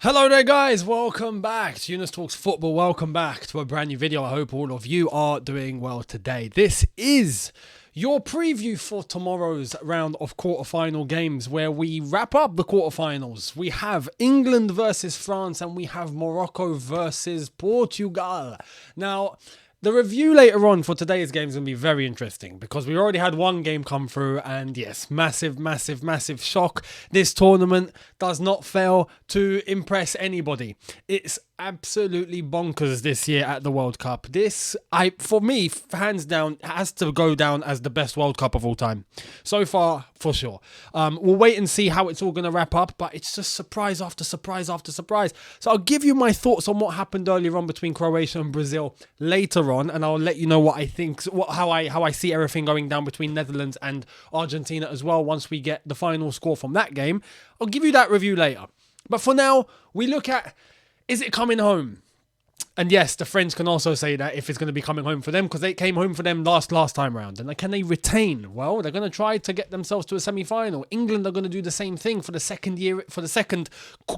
Hello there guys, welcome back to Younes Talks Football. Welcome back to a brand new video. I hope all of you are doing well today. This is your preview for tomorrow's round of quarterfinal games where we wrap up the quarterfinals. We have England versus France and we have Morocco versus Portugal. Now, the review later on for today's game is going to be very interesting because we already had one game come through and yes, massive shock. This tournament does not fail to impress anybody. It's absolutely bonkers this year at the World Cup. For me, hands down, has to go down as the best World Cup of all time. So far, for sure. We'll wait and see how it's all going to wrap up, but it's just surprise after surprise after surprise. So I'll give you my thoughts on what happened earlier on between Croatia and Brazil later on, and I'll let you know what I think, how I see everything going down between Netherlands and Argentina as well once we get the final score from that game. I'll give you that review later. But for now, we look at, is it coming home? And yes, the French can also say that if it's going to be coming home for them because they came home for them last time round. And can they retain? Well, they're going to try to get themselves to a semi-final. England are going to do the same thing for the second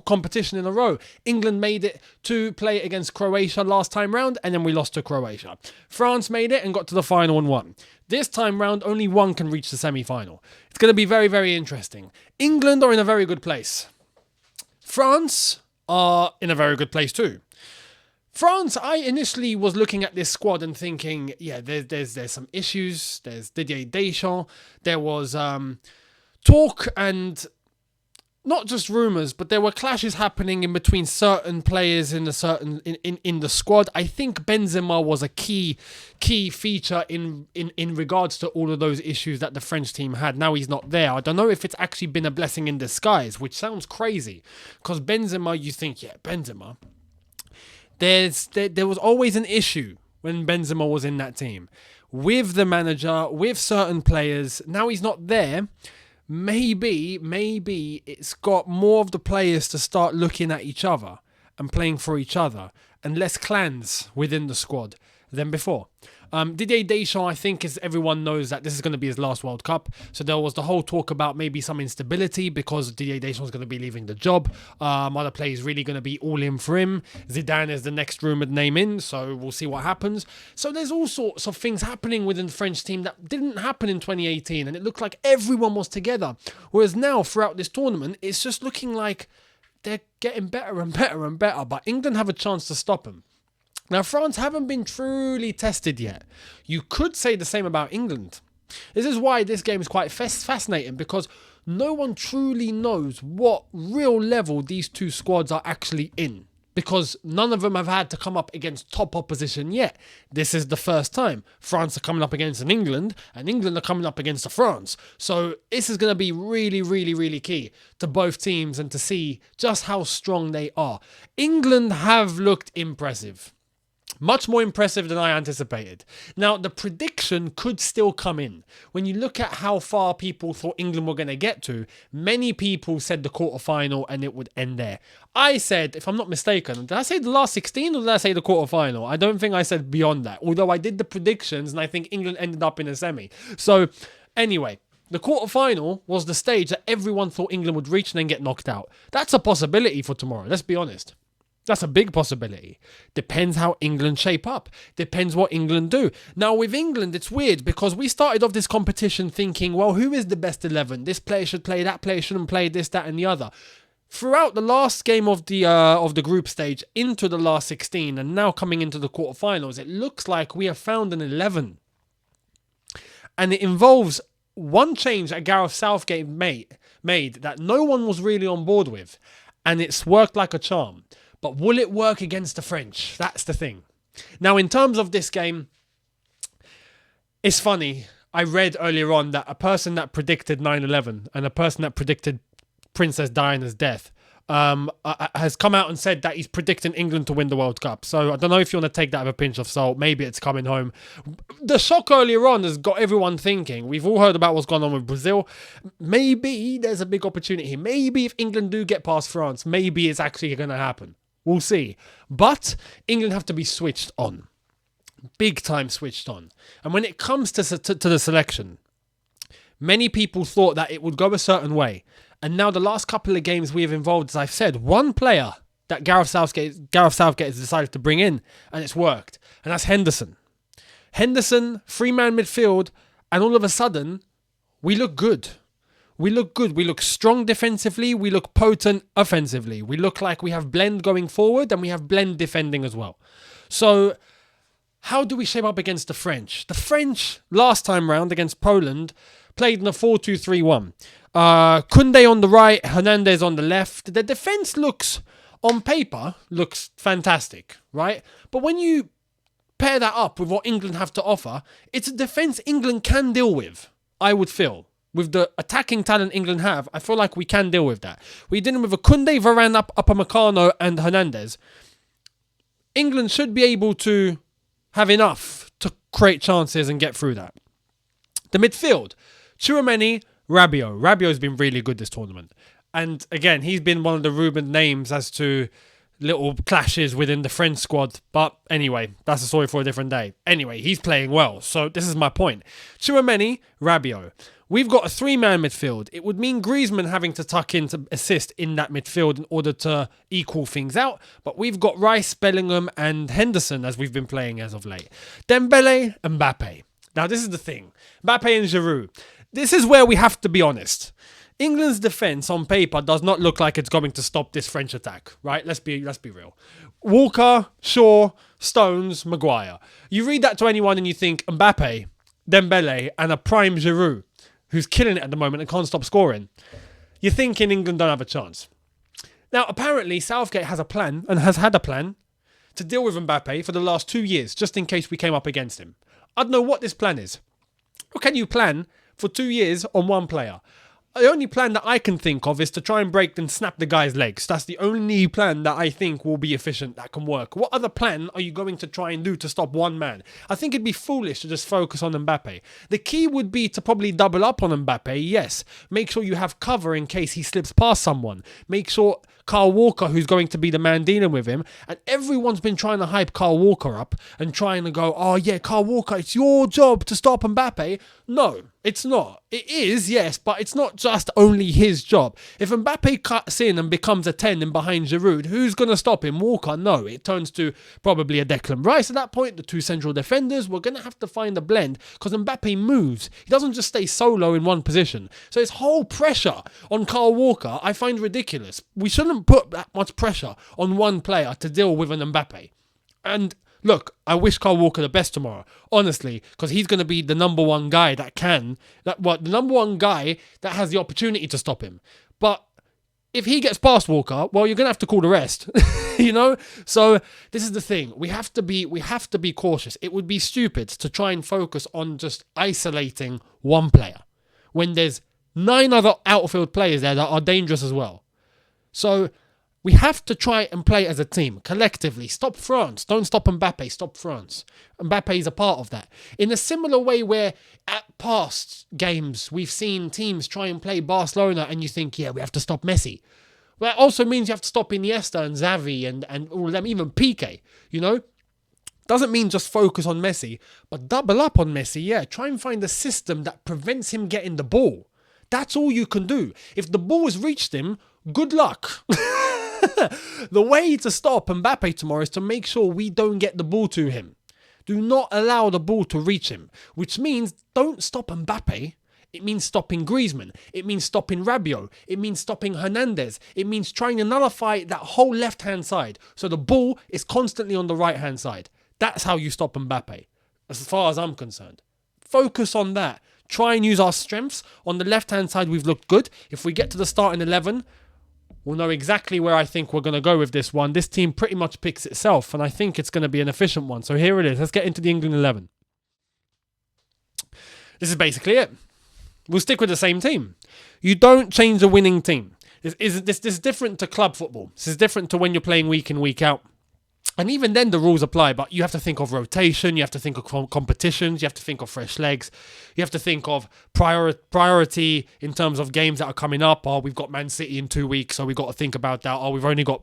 competition in a row. England made it to play against Croatia last time round and then we lost to Croatia. France made it and got to the final and won. This time round, only one can reach the semi-final. It's going to be very interesting. England are in a very good place. France are in a very good place too. France, I initially was looking at this squad and thinking, yeah, there's some issues. There's Didier Deschamps. There was talk and not just rumours, but there were clashes happening in between certain players in the squad. I think Benzema was a key feature in regards to all of those issues that the French team had. Now he's not there. I don't know if it's actually been a blessing in disguise, which sounds crazy, because Benzema, you think, yeah, Benzema. There was always an issue when Benzema was in that team with the manager, with certain players. Now he's not there. Maybe it's got more of the players to start looking at each other and playing for each other and less clans within the squad than before. Didier Deschamps, I think, as everyone knows, that this is going to be his last World Cup. So there was the whole talk about maybe some instability because Didier Deschamps is going to be leaving the job. Other players really going to be all in for him. Zidane is the next rumoured name in, so we'll see what happens. So there's all sorts of things happening within the French team that didn't happen in 2018, and it looked like everyone was together. Whereas now, throughout this tournament, it's just looking like they're getting better and better and better, but England have a chance to stop them. Now, France haven't been truly tested yet. You could say the same about England. This is why this game is quite fascinating, because no one truly knows what real level these two squads are actually in, because none of them have had to come up against top opposition yet. This is the first time. France are coming up against an England, and England are coming up against a France. So this is going to be really key to both teams and to see just how strong they are. England have looked impressive. Much more impressive than I anticipated. Now, the prediction could still come in. When you look at how far people thought England were going to get to, many people said the quarterfinal and it would end there. I said, if I'm not mistaken, did I say the last 16 or did I say the quarterfinal? I don't think I said beyond that, although I did the predictions and I think England ended up in a semi. So, anyway, the quarterfinal was the stage that everyone thought England would reach and then get knocked out. That's a possibility for tomorrow, let's be honest. That's a big possibility. Depends how England shape up. Depends what England do. Now, with England, it's weird because we started off this competition thinking, well, who is the best 11? This player should play, that player shouldn't play, this, that, and the other. Throughout the last game of the group stage, into the last 16, and now coming into the quarterfinals, it looks like we have found an 11. And it involves one change that Gareth Southgate made that no one was really on board with. And it's worked like a charm. But will it work against the French? That's the thing. Now, in terms of this game, it's funny. I read earlier on that a person that predicted 9/11 and a person that predicted Princess Diana's death has come out and said that he's predicting England to win the World Cup. So I don't know if you want to take that with a pinch of salt. Maybe it's coming home. The shock earlier on has got everyone thinking. We've all heard about what's gone on with Brazil. Maybe there's a big opportunity. Maybe if England do get past France, maybe it's actually going to happen. We'll see. But England have to be switched on. Big time switched on. And when it comes to the selection, many people thought that it would go a certain way. And now the last couple of games we have involved, as I've said, one player that Gareth Southgate has decided to bring in, and it's worked. And that's Henderson. Henderson, 3-man midfield, and all of a sudden, we look good. We look good. We look strong defensively. We look potent offensively. We look like we have blend going forward, and we have blend defending as well. So, how do we shape up against the French? The French, last time round against Poland, played in a 4-2-3-1. Koundé on the right, Hernandez on the left. The defence on paper, looks fantastic, right? But when you pair that up with what England have to offer, it's a defence England can deal with, I would feel. With the attacking talent England have, I feel like we can deal with that. We're dealing with a Koundé, Varane, Upamecano and Hernandez. England should be able to have enough to create chances and get through that. The midfield, Tchouaméni, Rabiot. Rabiot's been really good this tournament. And again, he's been one of the rumored names as to little clashes within the French squad. But anyway, that's a story for a different day. Anyway, he's playing well. So this is my point. Tchouaméni, Rabiot. We've got a 3-man midfield. It would mean Griezmann having to tuck in to assist in that midfield in order to equal things out. But we've got Rice, Bellingham and Henderson as we've been playing as of late. Dembele and Mbappe. Now this is the thing. Mbappe and Giroud. This is where we have to be honest. England's defence on paper does not look like it's going to stop this French attack, right? Let's be real. Walker, Shaw, Stones, Maguire. You read that to anyone and you think Mbappe, Dembele and a prime Giroud, who's killing it at the moment and can't stop scoring. You're thinking England don't have a chance. Now, apparently, Southgate has a plan and has had a plan to deal with Mbappe for the last 2 years, just in case we came up against him. I don't know what this plan is. How can you plan for 2 years on one player? The only plan that I can think of is to try and break and snap the guy's legs. That's the only plan that I think will be efficient, that can work. What other plan are you going to try and do to stop one man? I think it'd be foolish to just focus on Mbappe. The key would be to probably double up on Mbappe, yes. Make sure you have cover in case he slips past someone. Make sure Kyle Walker, who's going to be the man dealing with him, and everyone's been trying to hype Kyle Walker up and trying to go, oh yeah, Kyle Walker, it's your job to stop Mbappe. No, it's not. It is, yes, but it's not just only his job. If Mbappe cuts in and becomes a 10 in behind Giroud, who's going to stop him? Walker? No, it turns to probably a Declan Rice at that point, the 2 central defenders. We're going to have to find a blend because Mbappe moves. He doesn't just stay solo in one position. So his whole pressure on Kyle Walker, I find ridiculous. We shouldn't put that much pressure on one player to deal with an Mbappe. And look, I wish Kyle Walker the best tomorrow, honestly, because he's going to be the number one guy the number one guy that has the opportunity to stop him. But if he gets past Walker, well, you're going to have to call the rest, you know? So this is the thing. We have to be cautious. It would be stupid to try and focus on just isolating one player when there's 9 other outfield players there that are dangerous as well. So we have to try and play as a team, collectively. Stop France. Don't stop Mbappe. Stop France. Mbappe is a part of that. In a similar way where at past games, we've seen teams try and play Barcelona and you think, yeah, we have to stop Messi. Well, that also means you have to stop Iniesta and Xavi and all of them, even Piqué, you know? Doesn't mean just focus on Messi, but double up on Messi, yeah. Try and find a system that prevents him getting the ball. That's all you can do. If the ball has reached him, good luck. The way to stop Mbappe tomorrow is to make sure we don't get the ball to him. Do not allow the ball to reach him, which means don't stop Mbappe. It means stopping Griezmann. It means stopping Rabiot. It means stopping Hernandez. It means trying to nullify that whole left-hand side so the ball is constantly on the right-hand side. That's how you stop Mbappe, as far as I'm concerned. Focus on that. Try and use our strengths. On the left-hand side, we've looked good. If we get to the starting 11, we'll know exactly where I think we're going to go with this one. This team pretty much picks itself, and I think it's going to be an efficient one. So here it is. Let's get into the England 11. This is basically it. We'll stick with the same team. You don't change a winning team. This is different to club football. This is different to when you're playing week in, week out. And even then the rules apply, but you have to think of rotation, you have to think of competitions, you have to think of fresh legs, you have to think of priority in terms of games that are coming up. Oh, we've got Man City in 2 weeks, so we've got to think about that. Oh, we've only got,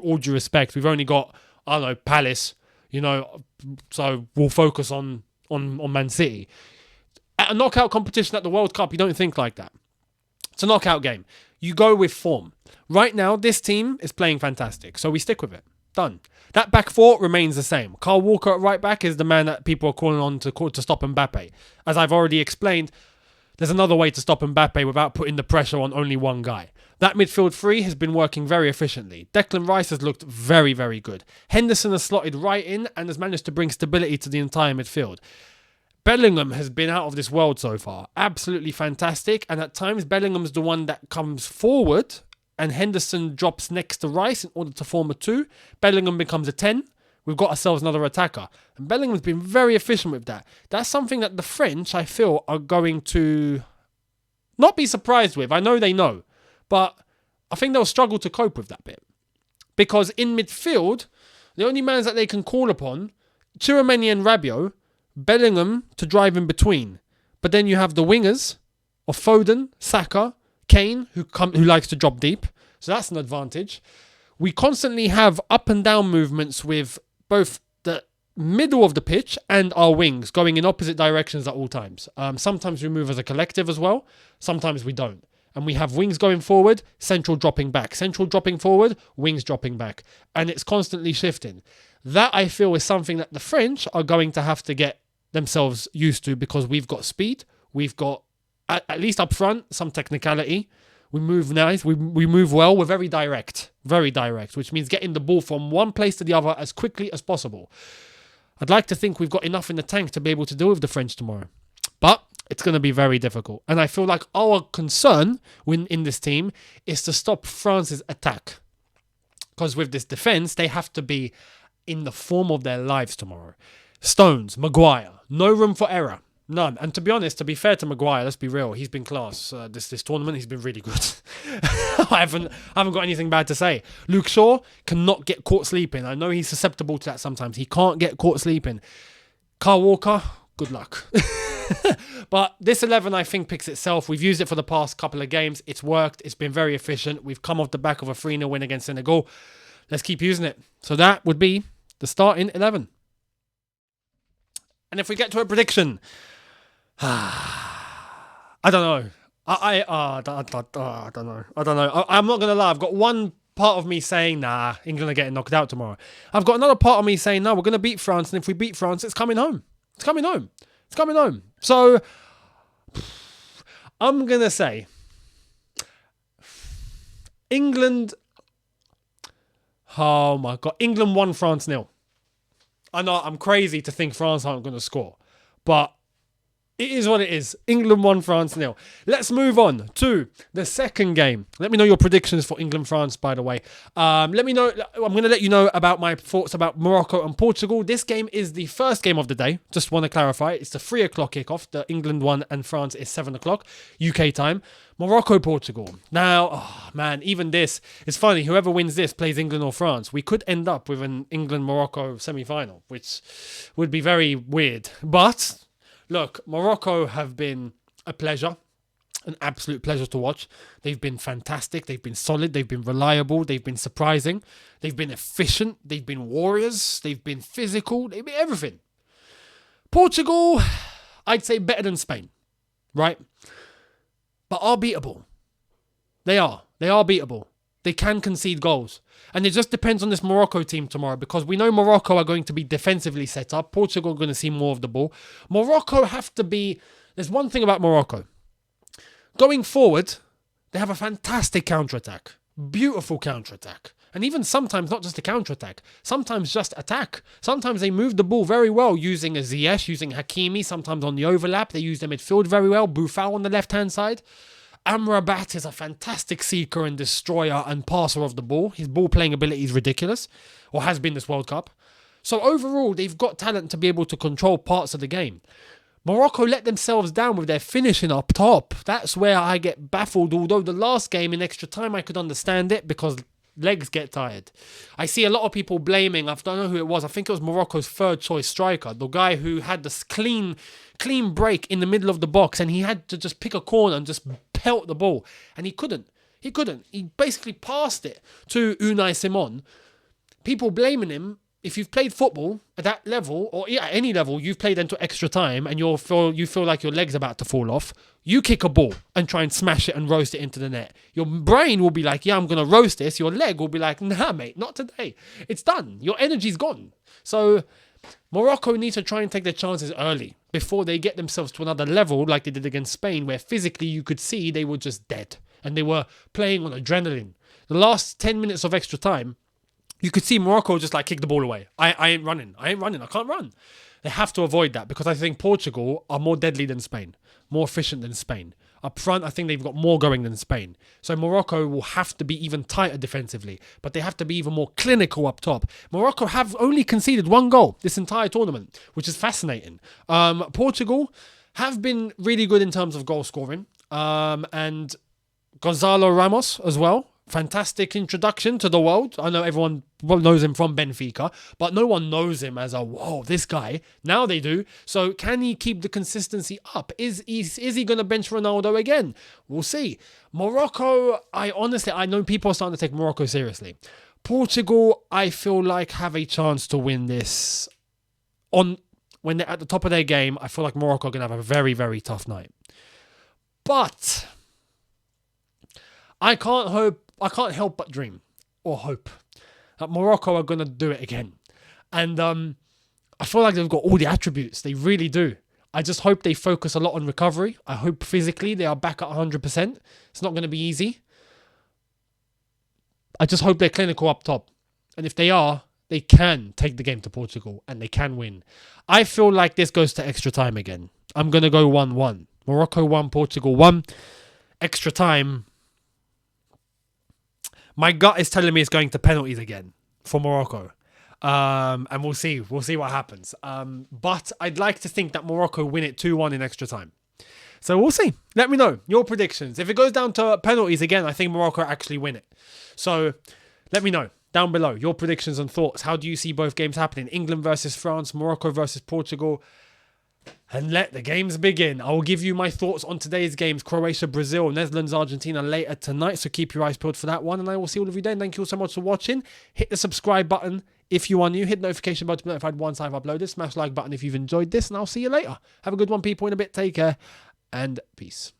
all due respect, we've only got, I don't know, Palace, you know, so we'll focus on Man City. At a knockout competition at the World Cup, you don't think like that. It's a knockout game. You go with form. Right now, this team is playing fantastic, so we stick with it. Done. That back four remains the same. Kyle Walker at right back is the man that people are calling on to stop Mbappe. As I've already explained, there's another way to stop Mbappe without putting the pressure on only one guy. That midfield three has been working very efficiently. Declan Rice has looked very, very good. Henderson has slotted right in and has managed to bring stability to the entire midfield. Bellingham has been out of this world so far. Absolutely fantastic. And at times, Bellingham's the one that comes forward and Henderson drops next to Rice in order to form a 2. Bellingham becomes a 10. We've got ourselves another attacker. And Bellingham's been very efficient with that. That's something that the French, I feel, are going to not be surprised with. I know they know. But I think they'll struggle to cope with that bit. Because in midfield, the only mans that they can call upon, Tchouaméni and Rabiot, Bellingham to drive in between. But then you have the wingers of Foden, Saka, Kane, who likes to drop deep. So that's an advantage. We constantly have up and down movements with both the middle of the pitch and our wings going in opposite directions at all times. Sometimes we move as a collective as well. Sometimes we don't. And we have wings going forward, central dropping back. Central dropping forward, wings dropping back. And it's constantly shifting. That, I feel, is something that the French are going to have to get themselves used to because we've got speed. We've got, at least up front, some technicality. We move nice. We move well. We're very direct, which means getting the ball from one place to the other as quickly as possible. I'd like to think we've got enough in the tank to be able to deal with the French tomorrow. But it's going to be very difficult. And I feel like our concern in this team is to stop France's attack. Because with this defence, they have to be in the form of their lives tomorrow. Stones, Maguire, no room for error. None. And to be honest, to be fair to Maguire, let's be real, he's been class. This tournament, he's been really good. I haven't got anything bad to say. Luke Shaw cannot get caught sleeping. I know he's susceptible to that sometimes. He can't get caught sleeping. Kyle Walker, good luck. But this 11, I think, picks itself. We've used it for the past couple of games. It's worked. It's been very efficient. We've come off the back of a 3-0 win against Senegal. Let's keep using it. So that would be the starting 11. And if we get to a prediction, I don't know. I don't know. I'm not going to lie. I've got one part of me saying, nah, England are getting knocked out tomorrow. I've got another part of me saying, no, we're going to beat France. And if we beat France, it's coming home. It's coming home. It's coming home. So I'm going to say England. Oh my God. England 1, France 0. I know I'm crazy to think France aren't going to score. But it is what it is. England 1, France 0. Let's move on to the second game. Let me know your predictions for England-France, by the way. Let me know. I'm going to let you know about my thoughts about Morocco and Portugal. This game is the first game of the day. Just want to clarify. It's the 3 o'clock kickoff. The England one and France is 7 o'clock UK time. Morocco-Portugal. Now, oh man, even this, it's funny. Whoever wins this plays England or France. We could end up with an England-Morocco semi-final, which would be very weird. But look, Morocco have been a pleasure, an absolute pleasure to watch. They've been fantastic. They've been solid. They've been reliable. They've been surprising. They've been efficient. They've been warriors. They've been physical. They've been everything. Portugal, I'd say better than Spain, right? But are beatable. They are. They are beatable. They can concede goals. And it just depends on this Morocco team tomorrow because we know Morocco are going to be defensively set up. Portugal are going to see more of the ball. Morocco have to be... There's one thing about Morocco. Going forward, they have a fantastic counter-attack. Beautiful counter-attack. And even sometimes not just a counter-attack. Sometimes just attack. Sometimes they move the ball very well using a Ziyech, using Hakimi. Sometimes on the overlap. They use their midfield very well. Boufal on the left-hand side. Amrabat is a fantastic seeker and destroyer and passer of the ball. His ball playing ability is ridiculous, or has been this World Cup. So overall, they've got talent to be able to control parts of the game. Morocco let themselves down with their finishing up top. That's where I get baffled, although the last game in extra time I could understand it because legs get tired. I see a lot of people blaming, I don't know who it was, I think it was Morocco's third choice striker, the guy who had this clean break in the middle of the box and he had to just pick a corner and just pelt the ball. And he couldn't. He basically passed it to Unai Simon. People blaming him. if you've played football at that level, or at any level, you've played into extra time and you feel like your leg's about to fall off, you kick a ball and try and smash it and roast it into the net. Your brain will be like, yeah, I'm going to roast this. Your leg will be like, nah, mate, not today. It's done. Your energy's gone. So Morocco needs to try and take their chances early before they get themselves to another level like they did against Spain, where physically you could see they were just dead and they were playing on adrenaline. The last 10 minutes of extra time, you could see Morocco just like kick the ball away. I ain't running. I can't run. They have to avoid that because I think Portugal are more deadly than Spain, more efficient than Spain. Up front, I think they've got more going than Spain. So Morocco will have to be even tighter defensively, but they have to be even more clinical up top. Morocco have only conceded 1 goal this entire tournament, which is fascinating. Portugal have been really good in terms of goal scoring. And Gonzalo Ramos as well. Fantastic introduction to the world. I know everyone knows him from Benfica, but no one knows him as whoa, this guy. Now they do. So can he keep the consistency up? Is he going to bench Ronaldo again? We'll see. Morocco, I know people are starting to take Morocco seriously. Portugal, I feel like have a chance to win this. When they're at the top of their game, I feel like Morocco are going to have a very, very tough night. But I can't help but dream or hope that Morocco are going to do it again. And I feel like they've got all the attributes. They really do. I just hope they focus a lot on recovery. I hope physically they are back at 100%. It's not going to be easy. I just hope they're clinical up top. And if they are, they can take the game to Portugal and they can win. I feel like this goes to extra time again. I'm going to go 1-1. Morocco 1, Portugal 1. Extra time. My gut is telling me it's going to penalties again for Morocco. And we'll see. We'll see what happens. But I'd like to think that Morocco win it 2-1 in extra time. So we'll see. Let me know your predictions. If it goes down to penalties again, I think Morocco actually win it. So let me know down below your predictions and thoughts. How do you see both games happening? England versus France, Morocco versus Portugal. And let the games begin. I will give you my thoughts on today's games. Croatia, Brazil, Netherlands, Argentina later tonight. So keep your eyes peeled for that one. And I will see all of you then. Thank you all so much for watching. Hit the subscribe button if you are new. Hit the notification button to be notified once I've uploaded. Smash the like button if you've enjoyed this. And I'll see you later. Have a good one, people. In a bit. Take care. And peace.